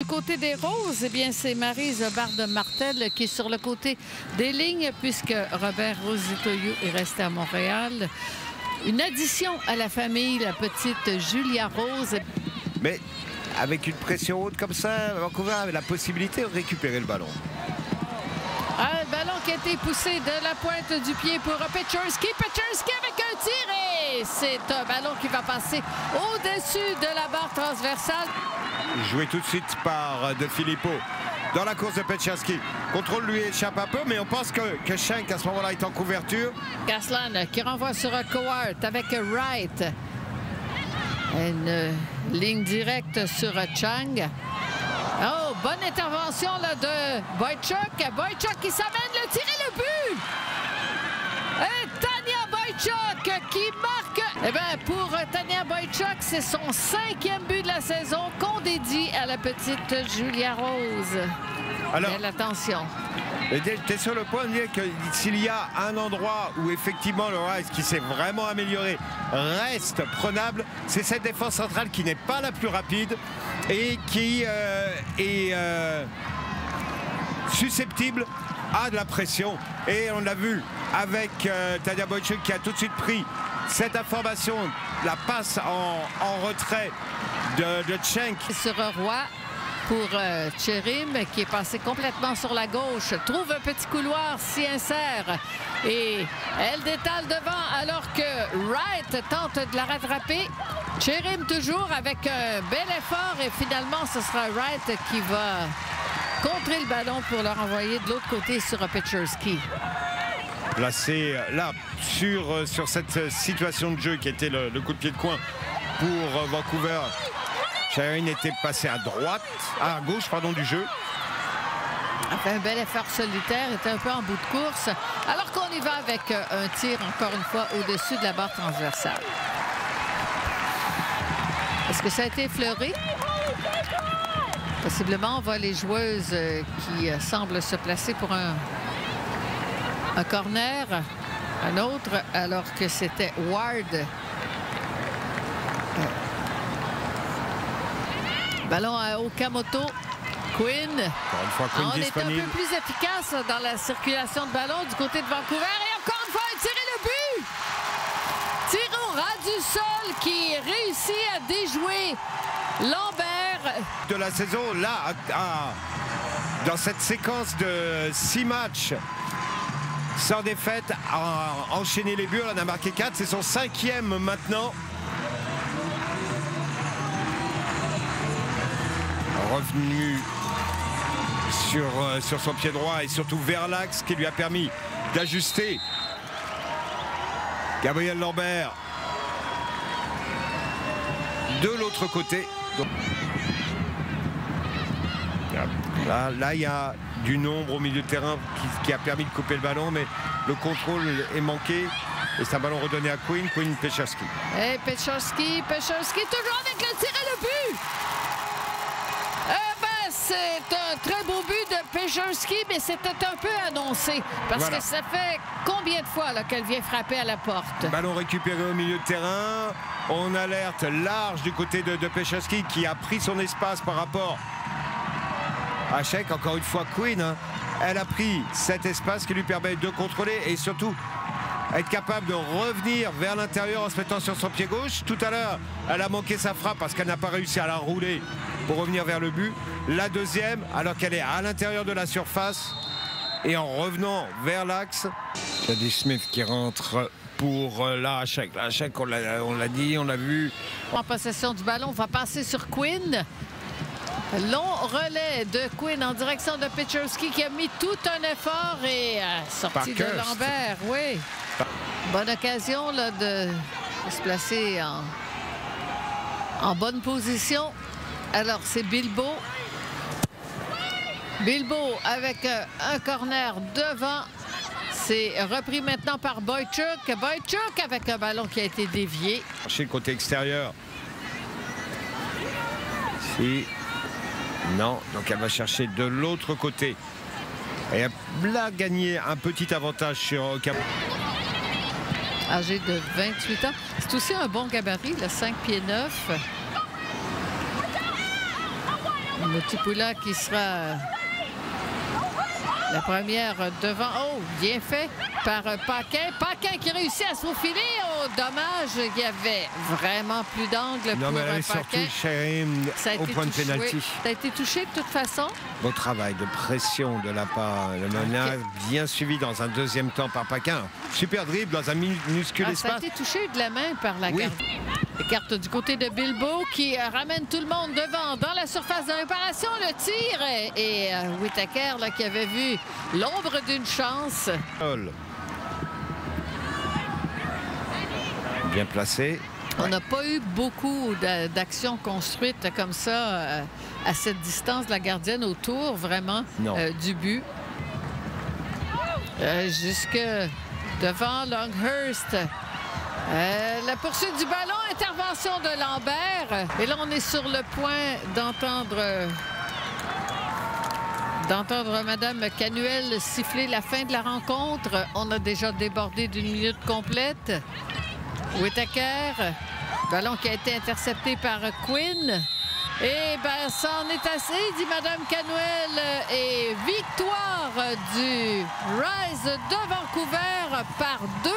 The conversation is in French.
côté des Roses, eh bien, c'est Maryse Barde-Martel qui est sur le côté des lignes puisque Robert Rositoyo est resté à Montréal. Une addition à la famille, la petite Julia Rose. Mais avec une pression haute comme ça, Vancouver avait la possibilité de récupérer le ballon. Ah, le ballon qui a été poussé de la pointe du pied pour Petcherski. Petcherski avec un tir et c'est un ballon qui va passer au-dessus de la barre transversale. Joué tout de suite par De Filippo dans la course de Petcherski. Contrôle lui échappe un peu, mais on pense que Schenk à ce moment-là est en couverture. Gaslan qui renvoie sur Cowart avec Wright. Une ligne directe sur Chang. Oh, bonne intervention là, de Boychuk. Boychuk qui s'amène le tir et le but! Et Tanya Boychuk qui marque. Eh bien, pour Tanya Boychuk, c'est son 5e but de la saison qu'on dédie à la petite Julia Rose. Alors, belle attention. tu es sur le point de dire que s'il y a un endroit où effectivement le Rice qui s'est vraiment amélioré reste prenable, c'est cette défense centrale qui n'est pas la plus rapide et qui est susceptible à de la pression. Et on l'a vu avec Tanya Boychuk qui a tout de suite pris cette information, la passe en retrait de Schenk. Sur Roy. Pour Cherim qui est passé complètement sur la gauche, trouve un petit couloir, s'y insère et elle détale devant alors que Wright tente de la rattraper. Cherim toujours avec un bel effort et finalement ce sera Wright qui va contrer le ballon pour le renvoyer de l'autre côté sur Petcherski. Placé là sur cette situation de jeu qui était le coup de pied de coin pour Vancouver. Cherim était passé à gauche du jeu. A fait un bel effort solitaire, était un peu en bout de course, alors qu'on y va avec un tir, encore une fois, au-dessus de la barre transversale. Est-ce que ça a été effleuré? Possiblement, on voit les joueuses qui semblent se placer pour un corner, un autre, alors que c'était Ward. Ballon à Okamoto. Quinn. Encore une fois, Quinn on disponible. est un peu plus efficace dans la circulation de ballon du côté de Vancouver. Et encore une fois, un tir et le but! Tir au ras du sol qui réussit à déjouer Lambert. De la saison, là, dans cette séquence de 6 matchs sans défaite, a enchaîné les buts. On en a marqué 4. C'est son 5e maintenant. Revenu sur son pied droit et surtout vers l'axe qui lui a permis d'ajuster. Gabriel Lambert de l'autre côté. Là, il y a du nombre au milieu de terrain qui a permis de couper le ballon, mais le contrôle est manqué. Et c'est un ballon redonné à Quinn Petcherski. Et Petcherski toujours avec le tir et le but! C'est un très beau but de Petcherski, mais c'était un peu annoncé. Parce que ça fait combien de fois qu'elle vient frapper à la porte? Ballon récupéré au milieu de terrain. On alerte large du côté de Petcherski qui a pris son espace par rapport à Schenk. Encore une fois, Quinn, elle a pris cet espace qui lui permet de contrôler et surtout être capable de revenir vers l'intérieur en se mettant sur son pied gauche. Tout à l'heure, elle a manqué sa frappe parce qu'elle n'a pas réussi à la rouler pour revenir vers le but. La deuxième, alors qu'elle est à l'intérieur de la surface et en revenant vers l'axe. Jody Smith qui rentre pour la Schenk. La Schenk, on l'a dit, on l'a vu. En possession du ballon, on va passer sur Quinn. Long relais de Quinn en direction de Petcherski qui a mis tout un effort et sorti de Lambert. Oui. Bonne occasion là, de se placer en bonne position. Alors, c'est Bilbo. Bilbo avec un corner devant. C'est repris maintenant par Boychuk. Boychuk avec un ballon qui a été dévié. Chez le côté extérieur. Ici. Non, donc elle va chercher de l'autre côté. Et elle a gagné un petit avantage sur Cap. Âgé de 28 ans. C'est aussi un bon gabarit, le 5 pieds 9. Motipula qui sera la première devant. Oh, bien fait par Paquin. Paquin qui réussit à se faufiler. Oh, dommage, il y avait vraiment plus d'angle pour Non, mais elle est Paquin. surtout Cherim au point de pénalty. Ça a été touché de toute façon. Beau travail de pression de la part de Mona, bien suivi dans un deuxième temps par Paquin. Super dribble dans un minuscule Ça a espace. été touché de la main par la garde. Écarte du côté de Bilbo qui ramène tout le monde devant dans la surface de réparation. Le tir et Whittaker là, qui avait vu l'ombre d'une chance. Bien placé. On n'a pas eu beaucoup d'actions construites comme ça à cette distance de la gardienne autour vraiment du but. Jusque devant Longhurst. La poursuite du ballon, intervention de Lambert. Et là, on est sur le point d'entendre Mme Canuel siffler la fin de la rencontre. On a déjà débordé d'une minute complète. Whittaker, ballon qui a été intercepté par Quinn. Et bien, ça en est assez, dit Mme Canuel. Et victoire du Rise de Vancouver par 2-1.